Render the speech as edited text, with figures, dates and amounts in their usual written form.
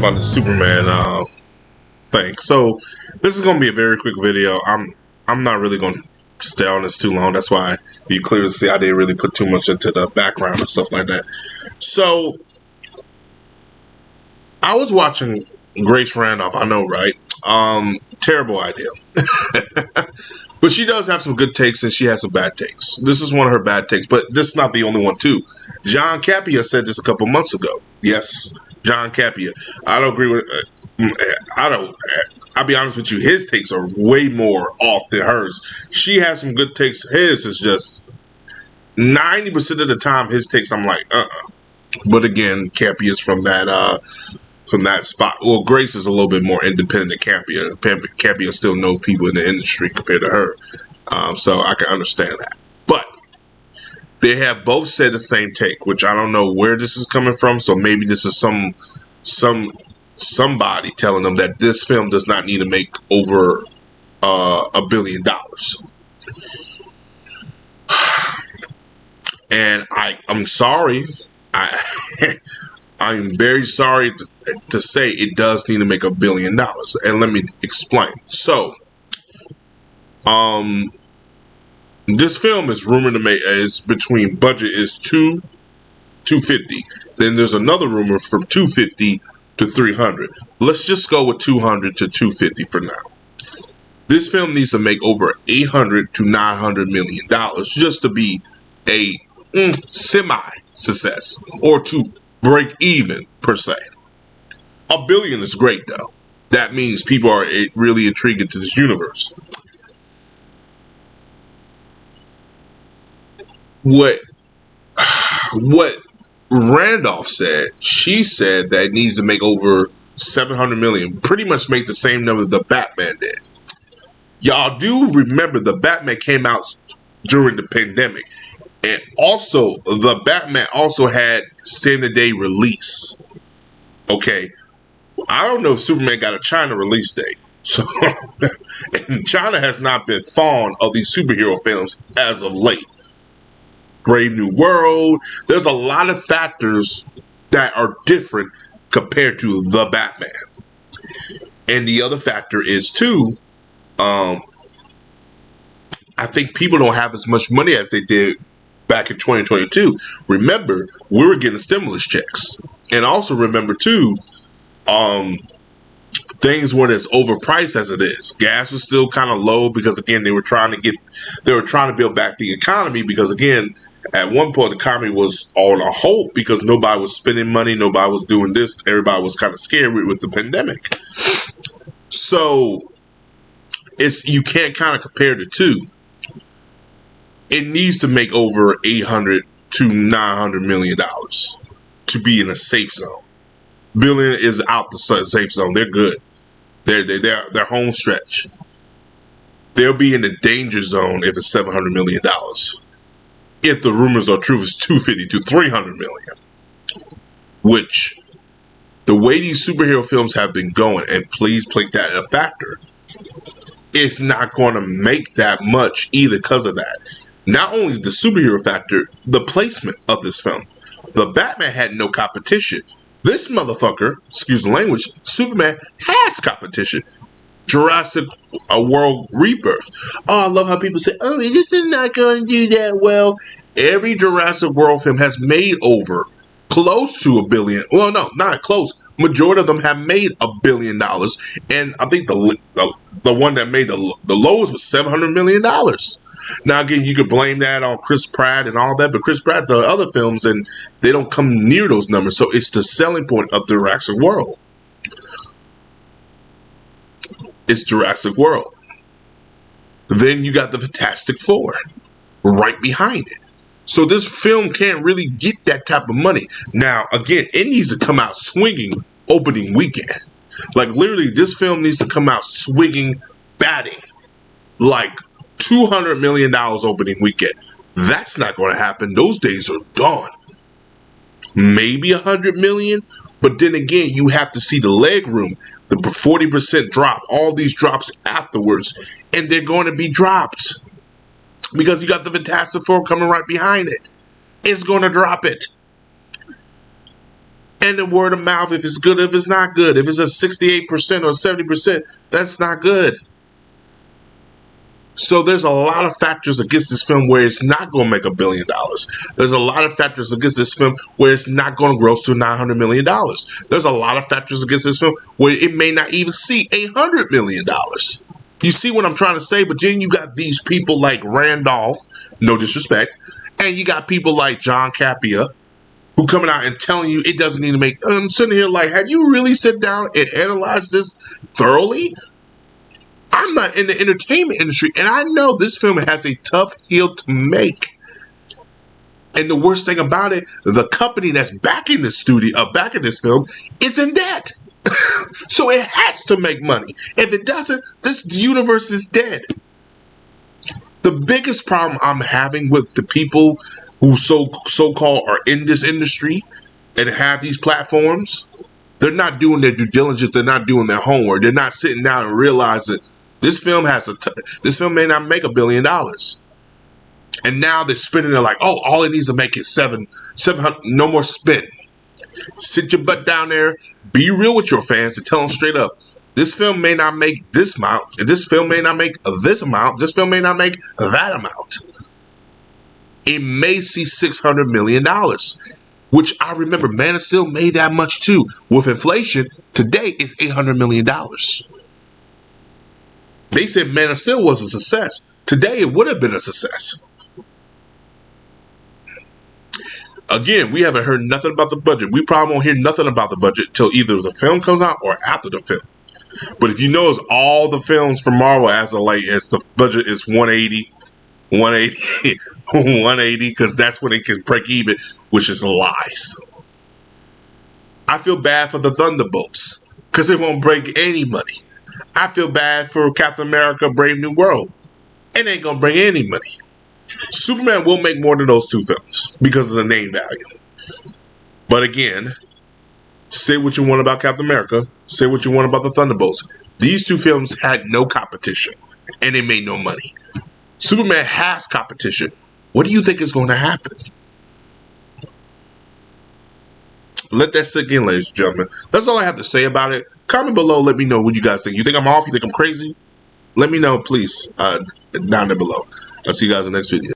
about the Superman thing. So this is going to be a very quick video. I'm not really going to stay on this too long. That's why you clearly see I didn't really put too much into the background and stuff like that. So I was watching Grace Randolph. I know, right? Terrible idea. But she does have some good takes and she has some bad takes. This is one of her bad takes, but this is not the only one too. John Capia said this a couple months ago. Yes, John Capia. I don't agree with. I'll be honest with you. His takes are way more off than hers. She has some good takes. His is just 90% of the time. His takes, I'm like, But again, Capia's from that spot. Well, Grace is a little bit more independent than Capia. Capia still knows people in the industry compared to her, so I can understand that. But they have both said the same take, which I don't know where this is coming from. So maybe this is somebody telling them that this film does not need to make over $1 billion. And I'm sorry. I'm very sorry to say it does need to make $1 billion. And let me explain. So, this film is rumored to make is between budget is $250. Then there's another rumor from $250 to $300. Let's just go with $200 to $250 for now. This film needs to make over $800 to $900 million just to be a semi-success or to break even per se. $1 billion is great though. That means people are really intrigued into this universe. What Randolph said, she said that it needs to make over $700 million, pretty much make the same number the Batman did. Y'all do remember the Batman came out during the pandemic. And also, the Batman also had same-day release. Okay, I don't know if Superman got a China release date. So, and China has not been fond of these superhero films as of late. Brave New World. There's a lot of factors that are different compared to the Batman. And the other factor is too, I think people don't have as much money as they did back in 2022. Remember, we were getting stimulus checks. And also remember too, things weren't as overpriced as it is. Gas was still kind of low because again, they were trying to build back the economy because again, at one point the economy was on a halt because nobody was spending money, nobody was doing this, everybody was kind of scared with the pandemic. So you can't kind of compare the two. It needs to make over $800 to $900 million to be in a safe zone. Billion is out the safe zone. They're good. They're home stretch. They'll be in the danger zone if it's $700 million. If the rumors are true, it's $250 to $300 million. Which, the way these superhero films have been going, and please make that a factor, it's not going to make that much either because of that. Not only the superhero factor, the placement of this film. The Batman had no competition. This motherfucker, excuse the language, Superman has competition. Jurassic World Rebirth. Oh, I love how people say, oh, this is not going to do that well. Every Jurassic World film has made over close to $1 billion. Well, no, not close. Majority of them have made $1 billion. And I think the one that made the lowest was $700 million. Now, again, you could blame that on Chris Pratt and all that, but Chris Pratt, the other films, and they don't come near those numbers. So it's the selling point of Jurassic World. It's Jurassic World. Then you got the Fantastic Four right behind it. So this film can't really get that type of money. Now, again, it needs to come out swinging opening weekend. Like, literally, this film needs to come out swinging, batting. Like, $200 million opening weekend. That's not going to happen. Those days are gone. Maybe $100 million, but then again, you have to see the leg room, the 40% drop, all these drops afterwards, and they're going to be drops because you got the Fantastic Four coming right behind it. It's going to drop it. And the word of mouth, if it's good, if it's not good, if it's a 68% or 70%, that's not good. So there's a lot of factors against this film where it's not going to make $1 billion. There's a lot of factors against this film where it's not going to gross to $900 million. There's a lot of factors against this film where it may not even see $800 million. You see what I'm trying to say? But then you got these people like Randolph, no disrespect, and you got people like John Capia, who coming out and telling you it doesn't need to make. I'm sitting here like, have you really sit down and analyzed this thoroughly? I'm not in the entertainment industry, and I know this film has a tough hill to make. And the worst thing about it, the company that's backing this film, is in debt. So it has to make money. If it doesn't, this universe is dead. The biggest problem I'm having with the people who so-called are in this industry and have these platforms, they're not doing their due diligence. They're not doing their homework. They're not sitting down and realizing this film this film may not make $1 billion. And now they're spinning it like, oh, all it needs to make is 700, no more spin. Sit your butt down there, be real with your fans and tell them straight up, this film may not make this amount, and this film may not make this amount, this film may not make that amount. It may see $600 million, which I remember Man of Steel made that much too. With inflation, today it's $800 million. They said Man of Steel was a success. Today it would have been a success. Again, we haven't heard nothing about the budget. We probably won't hear nothing about the budget till either the film comes out or after the film. But if you notice, all the films from Marvel as the budget is 180, 180, because that's when it can break even, which is lies. I feel bad for the Thunderbolts because it won't break any money. I feel bad for Captain America: Brave New World. It ain't gonna bring any money. Superman will make more than those two films because of the name value. But again, say what you want about Captain America, say what you want about the Thunderbolts. These two films had no competition, and they made no money. Superman has competition. What do you think is going to happen? Let that sink in, ladies and gentlemen. That's all I have to say about it. Comment below. Let me know what you guys think. You think I'm off? You think I'm crazy? Let me know, please, down there below. I'll see you guys in the next video.